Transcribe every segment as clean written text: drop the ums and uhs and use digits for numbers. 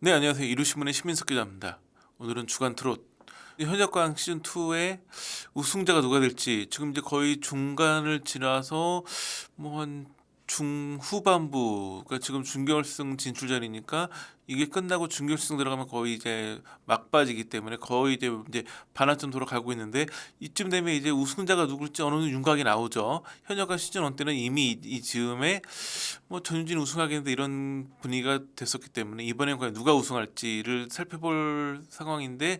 네, 안녕하세요. 이루신문의 신민석 기자입니다. 오늘은 주간 트롯 현역광 시즌 2의 우승자가 누가 될지 지금 이제 거의 중간을 지나서 뭐 한 중후반부가 지금 준결승 진출전이니까 이게 끝나고 준결승 들어가면 거의 이제 막바지기 때문에 거의 이제 반환점 돌아가고 있는데 이쯤 되면 이제 우승자가 누굴지 어느 정도 윤곽이 나오죠. 현역광 시즌 1 때는 이미 이 즈음에 뭐 전윤진 우승하겠는데 이런 분위기가 됐었기 때문에 이번엔 과연 누가 우승할지를 살펴볼 상황인데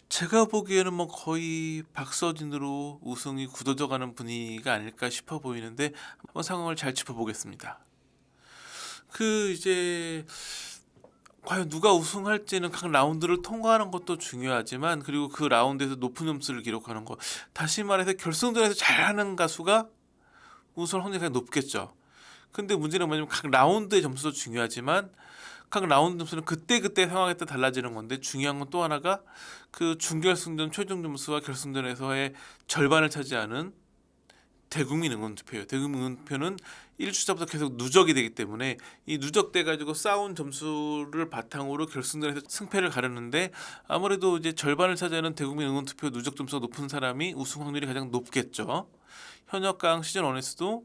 제가 보기에는 뭐 거의 박서진으로 우승이 굳어져가는 분위기가 아닐까 싶어 보이는데 한번 상황을 잘 짚어보겠습니다. 그 이제 과연 누가 우승할지는 각 라운드를 통과하는 것도 중요하지만 그리고 그 라운드에서 높은 점수를 기록하는 것, 다시 말해서 결승전에서 잘하는 가수가 우승 확률이 높겠죠. 근데 문제는 뭐냐면 각 라운드의 점수도 중요하지만 각 라운드 점수는 그때 상황에 따라 달라지는 건데 중요한 건 또 하나가 그 준결승전 최종 점수와 결승전에서의 절반을 차지하는 대국민 응원투표예요. 대국민 응원투표는 1주차부터 계속 누적이 되기 때문에 이 누적돼 가지고 쌓은 점수를 바탕으로 결승전에서 승패를 가르는데 아무래도 이제 절반을 차지하는 대국민 응원투표 누적 점수가 높은 사람이 우승 확률이 가장 높겠죠. 현역강 시즌 1에서도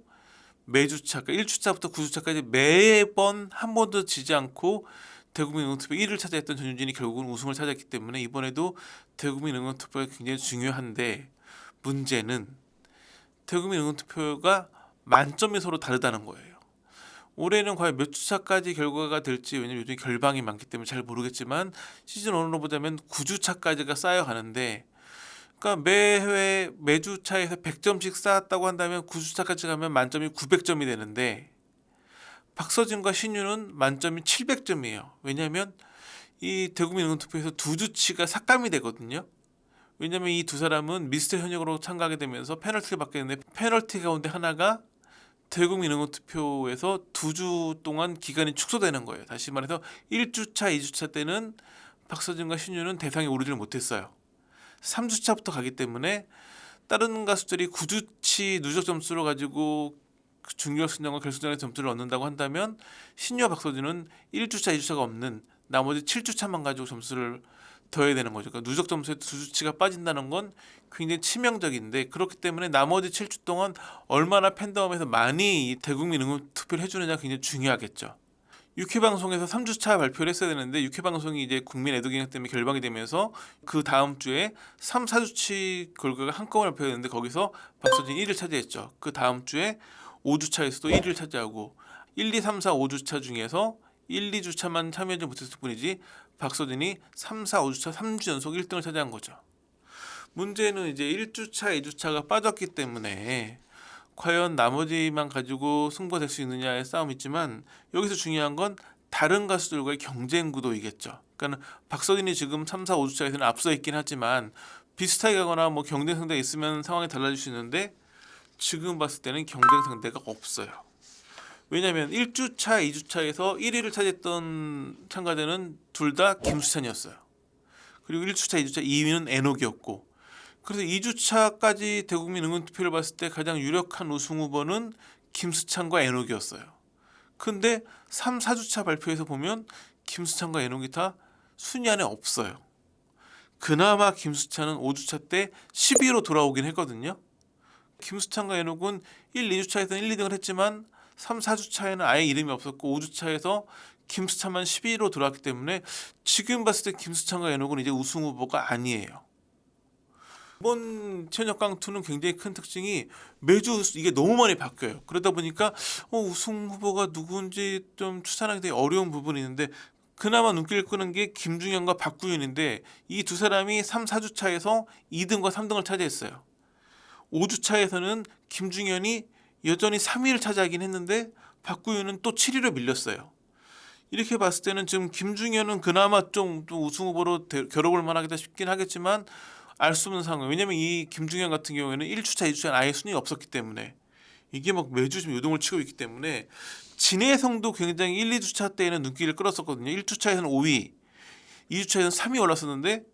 매주차, 그러니까 1주차부터 9주차까지 매번 한 번도 지지 않고 대국민 응원투표 1위를 차지했던 전윤진이 결국은 우승을 차지했기 때문에 이번에도 대국민 응원투표가 굉장히 중요한데 문제는 대국민 응원투표가 만점이 서로 다르다는 거예요. 올해는 과연 몇 주차까지 결과가 될지, 왜냐면 요즘 결방이 많기 때문에 잘 모르겠지만 시즌 1으로 보자면 9주차까지가 쌓여가는데, 그러니까 매회 매주차에서 100점씩 쌓았다고 한다면 9주차까지 가면 만점이 900점이 되는데 박서진과 신유는 만점이 700점이에요. 왜냐하면 이 대국민 응원투표에서 두 주치가 삭감이 되거든요. 왜냐하면 이 두 사람은 미스터 현역으로 참가하게 되면서 페널티를 받게 되는데 페널티 가운데 하나가 대국민 응원투표에서 2주 동안 기간이 축소되는 거예요. 다시 말해서 1주차, 2주차 때는 박서진과 신유는 대상에 오르지를 못했어요. 3주차부터 가기 때문에 다른 가수들이 9주치 누적 점수를 가지고 준결승전과 결승전에 점수를 얻는다고 한다면 신유와 박서진은 1주차, 2주차가 없는 나머지 7주차만 가지고 점수를 더해야 되는 거죠. 그러니까 누적 점수에 2주치가 빠진다는 건 굉장히 치명적인데, 그렇기 때문에 나머지 7주 동안 얼마나 팬덤에서 많이 대국민 응원 투표를 해주느냐 굉장히 중요하겠죠. 6회 방송에서 3주차 발표를 했어야 되는데 6회 방송이 이제 국민 애도기간 때문에 결방이 되면서 그 다음 주에 3, 4주치 결과가 한꺼번에 발표했는데 거기서 박서진이 1위를 차지했죠. 그 다음 주에 5주차에서도 1위를 차지하고 1, 2, 3, 4, 5주차 중에서 1, 2주차만 참여하지 못했을 뿐이지 박서진이 3, 4, 5주차 3주 연속 1등을 차지한 거죠. 문제는 이제 1주차, 2주차가 빠졌기 때문에 과연 나머지만 가지고 승부가 될 수 있느냐의 싸움이 있지만 여기서 중요한 건 다른 가수들과의 경쟁 구도이겠죠. 그러니까 박서진이 지금 3, 4, 5주차에서는 앞서 있긴 하지만 비슷하게 가거나 뭐 경쟁 상대가 있으면 상황이 달라질 수 있는데 지금 봤을 때는 경쟁 상대가 없어요. 왜냐하면 1주차, 2주차에서 1위를 차지했던 참가자는 둘 다 김수찬이었어요. 그리고 1주차, 2주차 2위는 에녹이었고, 그래서 2주차까지 대국민 응원투표를 봤을 때 가장 유력한 우승 후보는 김수찬과 에녹이었어요. 근데 3, 4주차 발표에서 보면 김수찬과 에녹이 다 순위 안에 없어요. 그나마 김수찬은 5주차 때 10위로 돌아오긴 했거든요. 김수찬과 에녹은 1, 2주차에서는 1, 2등을 했지만 3, 4주차에는 아예 이름이 없었고 5주차에서 김수찬만 10위로 돌아왔기 때문에 지금 봤을 때 김수찬과 에녹은 이제 우승 후보가 아니에요. 이번 현역강2는 굉장히 큰 특징이 매주 이게 너무 많이 바뀌어요. 그러다 보니까 우승 후보가 누군지 좀 추산하기 되게 어려운 부분이 있는데 그나마 눈길을 끄는 게 김중현과 박구윤인데 이 두 사람이 3, 4주차에서 2등과 3등을 차지했어요. 5주차에서는 김중현이 여전히 3위를 차지하긴 했는데 박구윤은 또 7위로 밀렸어요. 이렇게 봤을 때는 지금 김중현은 그나마 좀 우승 후보로 겨뤄볼 만하겠다 싶긴 하겠지만 알 수 없는 상황. 왜냐면 이 김중현 같은 경우에는 1주차, 2주차는 아예 순위가 없었기 때문에 이게 막 매주 좀 요동을 치고 있기 때문에 진해성도 굉장히 1, 2주차 때에는 눈길을 끌었었거든요. 1주차에서는 5위, 2주차에서는 3위 올랐었는데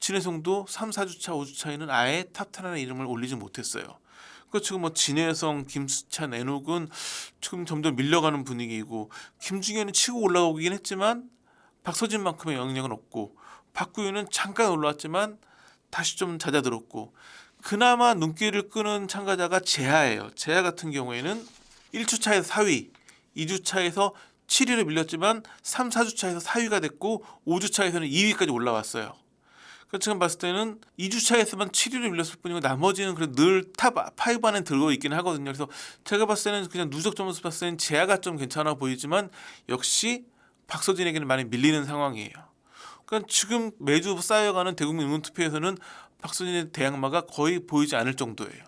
진해성도 3, 4주차, 5주차에는 아예 탑10 안에 이름을 올리지 못했어요. 그 지금 뭐 진해성, 김수찬, 에녹은 지금 점점 밀려가는 분위기이고 김중현이 치고 올라오긴 했지만 박서진만큼의 영향력은 없고 박구윤은 잠깐 올라왔지만 다시 좀 잦아들었고 그나마 눈길을 끄는 참가자가 재하예요. 재하 같은 경우에는 1주차에서 4위, 2주차에서 7위를 밀렸지만 3, 4주차에서 4위가 됐고 5주차에서는 2위까지 올라왔어요. 그래서 지금 봤을 때는 2주차에서만 7위를 밀렸을 뿐이고 나머지는 그래도 늘 탑 5 안에 들고 있긴 하거든요. 그래서 제가 봤을 때는 그냥 누적 점수 봤을 때는 재하가 좀 괜찮아 보이지만 역시 박서진에게는 많이 밀리는 상황이에요. 그러니까 지금 매주 쌓여가는 대국민 의원투표에서는 박서진의 대항마가 거의 보이지 않을 정도예요.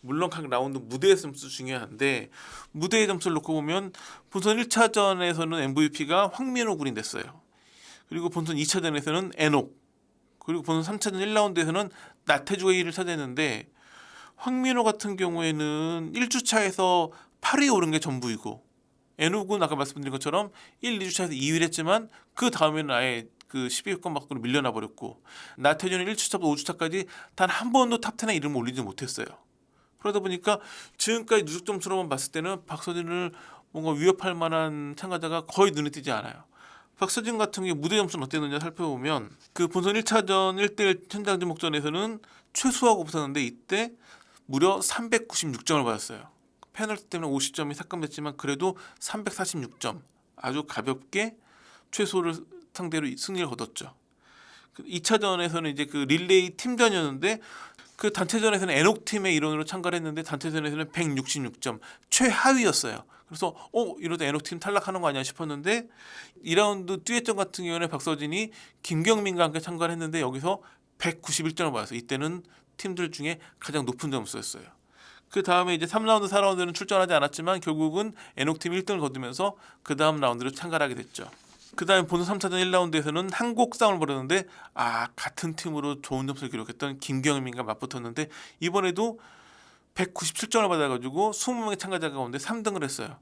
물론 각 라운드 무대의 점수 중요한데 무대의 점수를 놓고 보면 본선 1차전에서는 MVP가 황민호 군이 됐어요. 그리고 본선 2차전에서는 에녹, 그리고 본선 3차전 1라운드에서는 나태주가 1위를 차지했는데 황민호 같은 경우에는 1주차에서 8위에 오른 게 전부이고 에녹은 아까 말씀드린 것처럼 1, 2주차에서 2위를 했지만 그 다음에는 아예 그 12위권 밖으로 밀려나 버렸고 나태주는 1주차부터 5주차까지 단 한 번도 탑10에 이름을 올리지 못했어요. 그러다 보니까 지금까지 누적 점수로만 봤을 때는 박서진을 뭔가 위협할 만한 참가자가 거의 눈에 띄지 않아요. 박서진 같은 경우 무대 점수는 어땠느냐 살펴보면 그 본선 1차전 1대1 현장 지목전에서는 최수하고 붙었는데 이때 무려 396점을 받았어요. 페널티 때문에 50점이 삭감됐지만 그래도 346점 아주 가볍게 최소를 상대로 승리를 거뒀죠. 2차전에서는 이제 그 릴레이 팀전이었는데 그 단체전에서는 에녹 팀의 일원으로 참가를 했는데 단체전에서는 166점 최하위였어요. 그래서 이러다 에녹 팀 탈락하는 거 아니야 싶었는데 2라운드 듀엣전 같은 경우는 박서진이 김경민과 함께 참가를 했는데 여기서 191점을 받았어요. 이때는 팀들 중에 가장 높은 점수였어요. 그 다음에 이제 3라운드, 4라운드는 출전하지 않았지만 결국은 에녹 팀 1등을 거두면서 그 다음 라운드를 참가를 하게 됐죠. 그 다음에 본선 3차전 1라운드에서는 한국 싸움을 벌였는데 같은 팀으로 좋은 점수를 기록했던 김경민과 맞붙었는데 이번에도 197점을 받아가지고 20명의 참가자 가운데 3등을 했어요.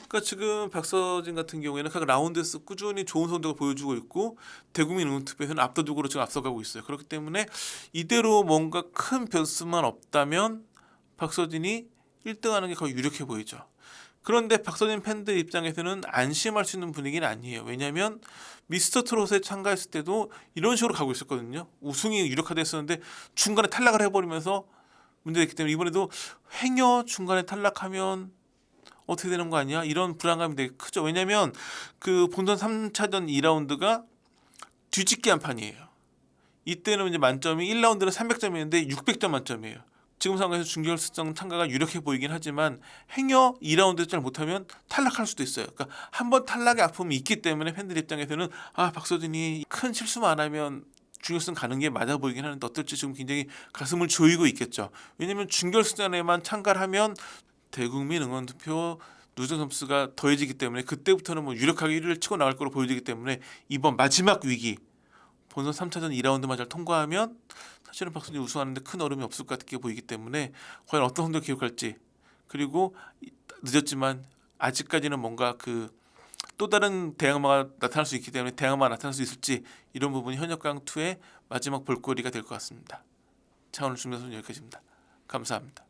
그러니까 지금 박서진 같은 경우에는 각 라운드에서 꾸준히 좋은 성적을 보여주고 있고 대국민 의원투표에서는 압도적으로 지금 앞서가고 있어요. 그렇기 때문에 이대로 뭔가 큰 변수만 없다면 박서진이 1등하는 게 거의 유력해 보이죠. 그런데 박서진 팬들 입장에서는 안심할 수 있는 분위기는 아니에요. 왜냐하면 미스터트롯에 참가했을 때도 이런 식으로 가고 있었거든요. 우승이 유력화됐었는데 중간에 탈락을 해버리면서 문제됐기 때문에 이번에도 행여 중간에 탈락하면 어떻게 되는 거 아니야? 이런 불안감이 되게 크죠. 왜냐하면 그 본선 3차전 2라운드가 뒤집기 한 판이에요. 이때는 이제 만점이 1라운드는 300점이었는데 600점 만점이에요. 지금 상황에서 준결승 참가가 유력해 보이긴 하지만 행여 2라운드 잘 못하면 탈락할 수도 있어요. 그러니까 한번 탈락의 아픔이 있기 때문에 팬들 입장에서는 박서진이 큰 실수만 안 하면 준결승 가는 게 맞아 보이긴 하는데 어떨지 지금 굉장히 가슴을 조이고 있겠죠. 왜냐하면 준결승전에만 참가를 하면 대국민 응원투표 누적 점수가 더해지기 때문에 그때부터는 뭐 유력하게 1위를 치고 나갈 거로 보여지기 때문에 이번 마지막 위기 본선 3차전 2라운드만 잘 통과하면 사실은 박서진이 우승하는데 큰 어려움이 없을 것 같게 보이기 때문에 과연 어떤 성적을 기록할지 그리고 늦었지만 아직까지는 뭔가 그 또 다른 대항마가 나타날 수 있기 때문에 대항마가 나타날 수 있을지 이런 부분이 현역강2의 마지막 볼거리가 될 것 같습니다. 자 오늘 중요한 소식 여기까지입니다. 감사합니다.